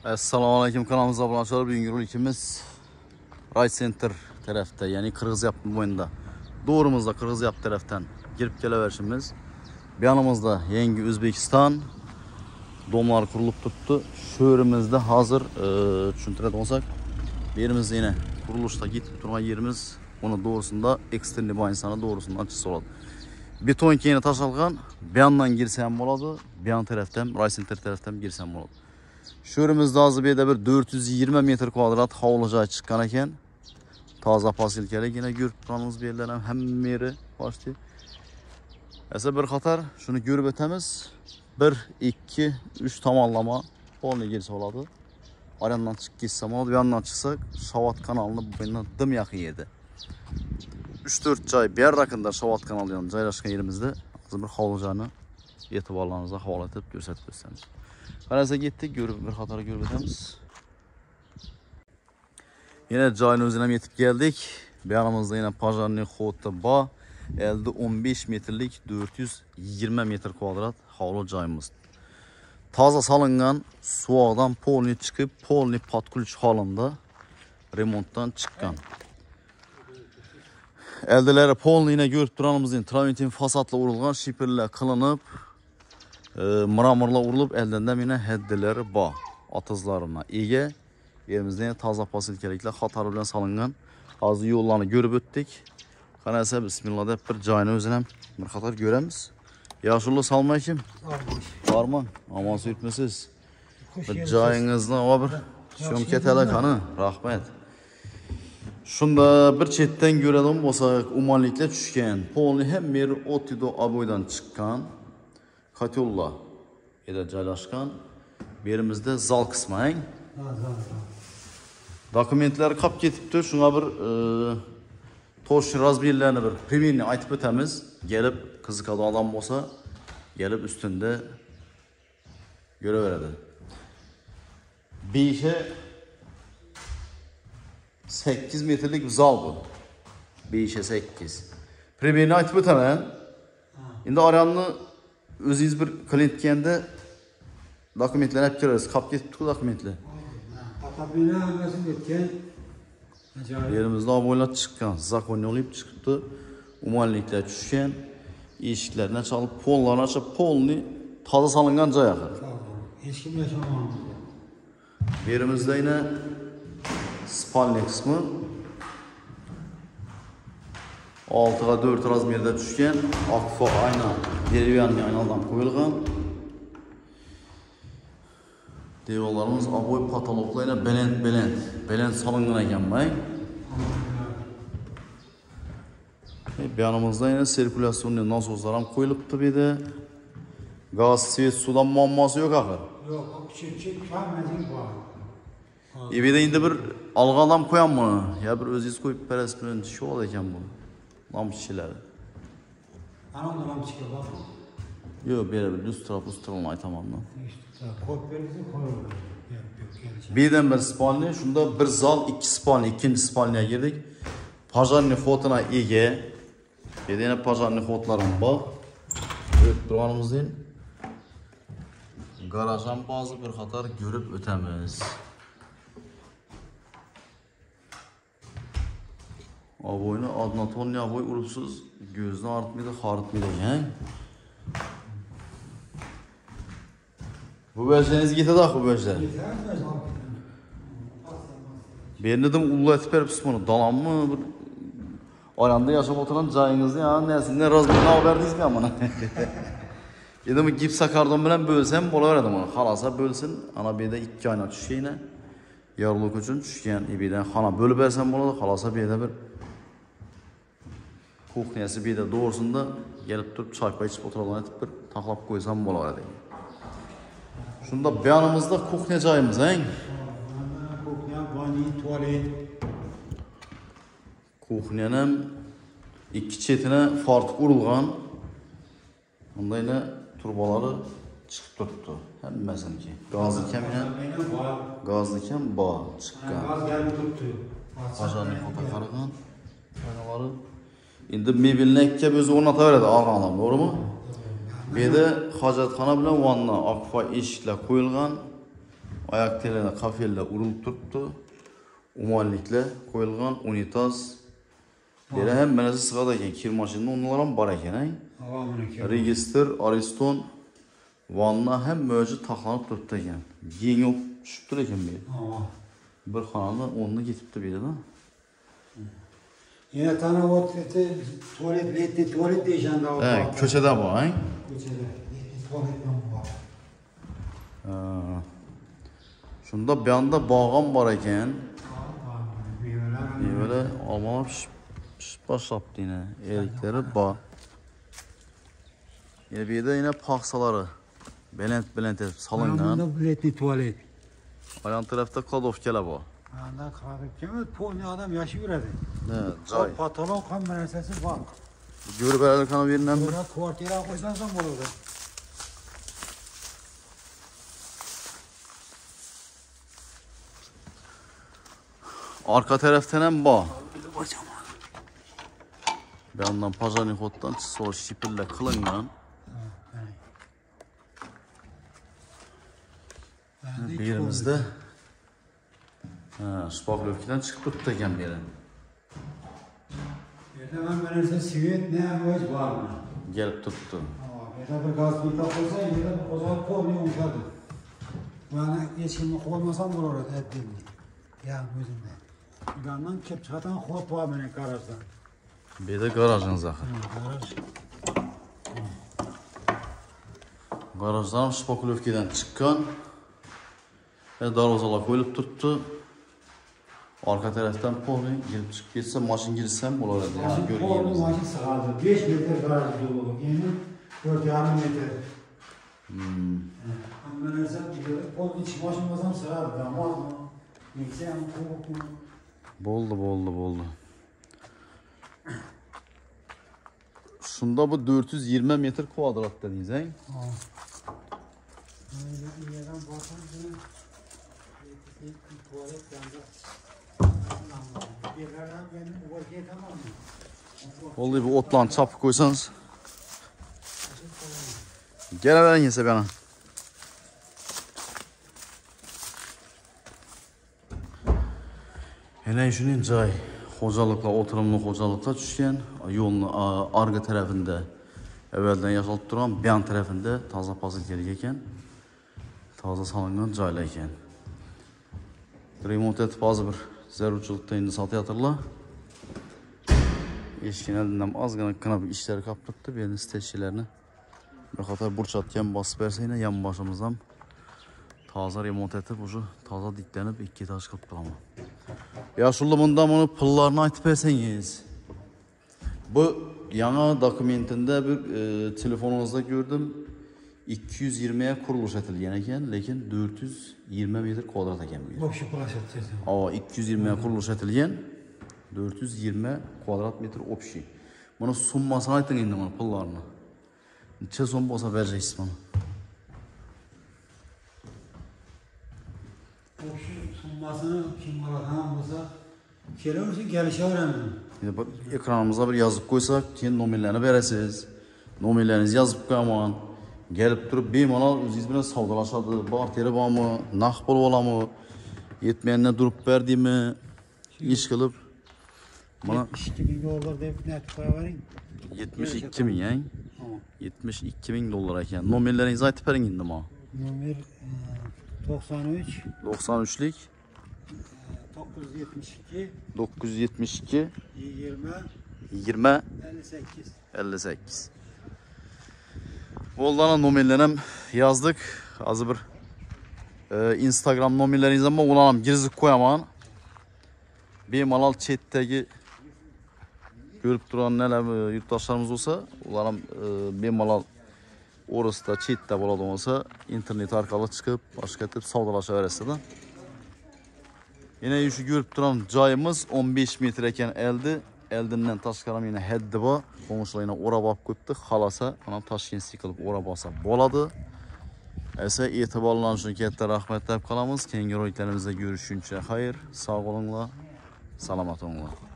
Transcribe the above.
Assalomu alaykum, kanalımıza abone olursanız bugungi rolikimiz Ray Center tarafta, ya'ni Qirg'izyapti bo'yinda. Doğrumuzda Qirg'izyapti tarafdan girib kelaverishimiz. Bu yanımızda yangi O'zbekiston domlar qurilib turibdi. Shu yerimizda hozir tushuntiradigan bo'lsak, bu yerimizda yine qurilishda ketib turgan yerimiz, uni doğrusunda eksterni bayinsani doğrusundan chiqsa bo'ladi. Beton keyini tashalgan, bu yandan girsa ham bo'ladi, bu yan tarafdan Ray Center tarafdan girsa ham bo'ladi. Shu yerimizda hozir bu yerda bir 420 metr kvadrat hovli joy chiqqan ekan. Toza posilkalik yine ko'rib turganimiz bu yerlar ham hamma yeri boshdi. Esa bir qator shuni ko'rib o'tamiz. 1 2 3 tomonlama polni girsa bo'ladi. Arandan chiqib ketsa bo'ladi, bu yandan chiqsak Shavot kanalini bundan dim yaqin edi. 3-4 joy bir raqamda Shavot kanali bilan joylashgan yerimizda hozir bir hovli joyni e'tiborlaringizga havola etib ko'rsatib o'tamiz. Qarasa ketdik, bir qator ko'rib o'tamiz. Yine joyning o'zina ham yetib keldik. Bu yanımızda yine Pajarniy xoti bor. Elde 15 metrlik 420 metr kvadrat hovli joyimiz. Toza solingan, suvoqdan polni chiqib, polni patkulch holida remontdan chiqqan. Eldilari polni yine ko'rib turganimizning traventin fasadla urilgan, shiperlar qilinib, mramorlar urilib, eldanda yine heddileri bor. Atızlarına ega. Yerimizde toza posilkaliklar xatori bilan solingan. Hozir yo'llarni ko'rib o'tdik. Qarasa bismillah deb bir joyni o'zini ham bir qator ko'ramiz. Yaxshullo salom alaykum. Bormi? Omon suyutmisiz? Bir joyingizni bir sho'mkatalar qani? Rahmat. Shunda bir chetdan ko'radigan bo'lsak, umonliklar tushgan. Polni ham mer otido aboydan chiqqan. Katyolla eda joylashgan. Bu yerimizda zal qismi. Dokumentlar qolib ketibdi. Shunga bir to'sh razmerlarni bir primerni aytib o'tamiz. Gelib qiziqadigan odam bo'lsa, gelib ustunda ko'raveradi. 8 metrlik bir zal bu. 8. Primerni aytib o'taman. Endi aranni o'zingiz bir klientganda dokumentlarni olib kelasiz. Qolib ketibdi dokumentlar. Yerimizde aboylar çıkan, zakon olib çıktı, umanlikler tushgan, eshiklarni çalıp, pollarni açıp, polni toza solingan joy axir. Hech kim yashamayapti. Yerimizde yine spalni qismi 6'ga 4 razmerde tushgan, akfa ayna, derivanli aynadan qo'yilgan. Devorlarimiz aboy patologlarına belent salıngan ekan bay. Bu yanımızda yine sirkülasyonlu nasoslar ham qo'yilibdi bu yerda. Gaz, svet, sudan muammosi yo'q axir. Yo'q, kichik kammating bor. Bu yerda endi bir alg'a lam qo'yammi? Ya bir o'zingiz qo'yib berasiz bilan ish bo'lar ekan bu. Lampishchilar. Ana lampishka bormi? Yo'q, bu yerda bir lustral aytaman men. Kod verirsin, koyuyor. Birden bir spalni, şunda bir zal, iki spalni, ikinci spalniye girdik. Pajarniy xotuna ega. Yerda yana pajarniy xotlarim bor. Ko'rib turganimizdek garaj ham bazı bir qator ko'rib o'tamiz. Aboyni odnotonli aboy uribsiz, ko'zni artmaydi, xaritmaydi ekan. Bu bölgeniz gitedi axı bu bölgeler. Ben dedim ulu etip veripsiz bunu. Dalan mı? Aranda yaşap oturan joyingizni ya nesinde razmeni haberdiniz mi amına? Dedim gips akardan bilen bölsem bo'laveradi bunu. Xalasa bölsün. Ana bu yerda 2 ayna tushgani. Yorliq uchun tushgan. Bu yerdan xona bölib bersam bo'ladi. Xalasa bu yerda bir kuxnyasi bu yerda doğrusunda gelip turib choy ichib o'tiradigan etib bir taxlab qo'ysam bo'laveradi. Şunda bu yanımızda kuxnya joyimiz, hein? Kuxnya, vani, tuvalet. Kuxnyanın iki chetine farklı urilgan. Bunda yine turbaları chiqib turibdi. Hammasiniki. Gazlikan bor chiqqan. Gaz gelib turibdi. Pajarniy xota qaragan. Aynaları. Endi mebelni ikkab o'zi o'rnataveradi olgan odam, to'g'rimi? Bu yerda hojatxona bilan vanna, akfa eshiklar qo'yilgan. Ayak teline kafeller urulup turuptu. Umanlikle koyulgan unitaz. Dere hem menezi sırada eken kir maşininde onların var eken. Register, Ariston, vanna hem mövcü taxlanıp turuptu eken. Yeni olup düşüptür eken biri. Bir xanada onunla getipti biri da. Yine tane o tuvalet diyeceğim daha. Evet, köçede bu, he? Köçede. Tuvalet mi var? Şunda bir anda bağam var eken. Meyveler. Böyle almalar başlattı yine. Erikleri bağ. Yine bir de yine paksaları. Belent edip salıngan. Yanında biletli tuvalet. Ayan tarafta kladovkele bu. Yanında kahve kemir. Pol ne adam yaşı yüredi. Evet, cay. Patolog kan müessesesi var. Görüp herhalde kanı birinden bir. Burada kuartiyera koysan zam olurdu. Arka taraftan hem bağ. Bir yandan Pajanikot'tan sonra şipille kılıngan. Bir yerimizde Spavlovki'den çıkıp tuttu eken bir yerin. Hemen verirse sivet ne yapıyoruz var mı? Gelip tuttu. Burada bir gaz bir tapılsa yine o zaman kol yumuşadı. Yani geçimini koymasam olur orada ettiğimde. Ya gözümde. Bir yandan kep çıkartan hot var benim garajdan. Bir de garajınız akı. Garaj. Garajdan Spavlovki'den çıkan ve darvazalar koyulup tuttu. Arka taraftan poli girip çıkıp geçse maşın girsem olur dedi. Maşın kolu maşın sığardı. 5 metre garaj dolu. Yani 4,5 metre. Ama ben ersem gidiyorum. Kol iç maşın basam sığardı ama neyse yani kolu. Boldu. Şunda bu 420 metre kvadrat dediniz, he? Öyle bir yerden bakarsanız tuvalet yanında. Yerlerden benim ortaya tamam mı? Vallahi bu otlan çapı koysanız. Gene verin yese bana. Hele şunun cay. Hocalıkla, oturumlu hocalıkla düşken. Yolun arka tarafında evvelden yaşalıp duran bir yan tarafında taza pazı gerekirken. Taza salıngan caylayken. Remont etip bazı bir zerruçulukta indi satı yatırla. Eşkin elinden az gana bir işleri kaptırdı. Birinin steçilerini. Bir kadar burç atken basıp verse yine yan başımızdan taza remont etip ucu taza diklenip iki taş kılıp ama. Ya şurada bundan bunu pıllarını aytıp verseniz. Bu yana dokumentinde bir telefonunuzda gördüm. 220'ye kuruluş etilgen eken, lekin 420 metre kvadrat eken bir yer. Boşu kulaş edeceğiz. 220'ye kuruluş etilgen, 420 kvadrat metre opşi. Bunu sunmasını aytın indi bunu pullarını. Neçe son olsa vereceğiz bunu. Boşu sunmasını kim alatan olsa kere olsun gelişe öğrendim. Ekranımıza bir yazıp koysak, kendi nomerlerini veresiz. Nomerlerinizi yazıp koyaman. Gelip durup bemalol o'zingiz bilan savdolaşadi. Bor teri bormi, naq pul olamı, yetmayandan durup berdimi, ish qilib. Mana 72 bin dolar deb net qo'yavering. 72 bin, yang. 72 bin dolar ekan. Nomerlaringizni aytib bering endi mana. Nomer 93 93lik 972 972 20 20 58. 58. Oldan nomerlerim yazdık. Az bir Instagram nomerleriniz ama ulanam girizip koyamam. Bemalol chetdagi görüp duran neler yurttaşlarımız olsa, ulanam bemalol orasida chetda bo'ladi olsa, internet orqali chiqib, boshqa etib savdolashaverasizlar. Yine şu görüp duran joyimiz 15 metre ekan eldinden tashqari yine haddi bor. Qo'shnilar yine o'rab olib qo'yibdi. Xalasa, mana Toshkentga qilib o'rab olsa bo'ladi. Esa e'tiborlaringiz uchun katta rahmat deb qolamiz. Keyingi roliklarimizda görüşünce xayr, sog' bo'linglar, salomat bo'linglar.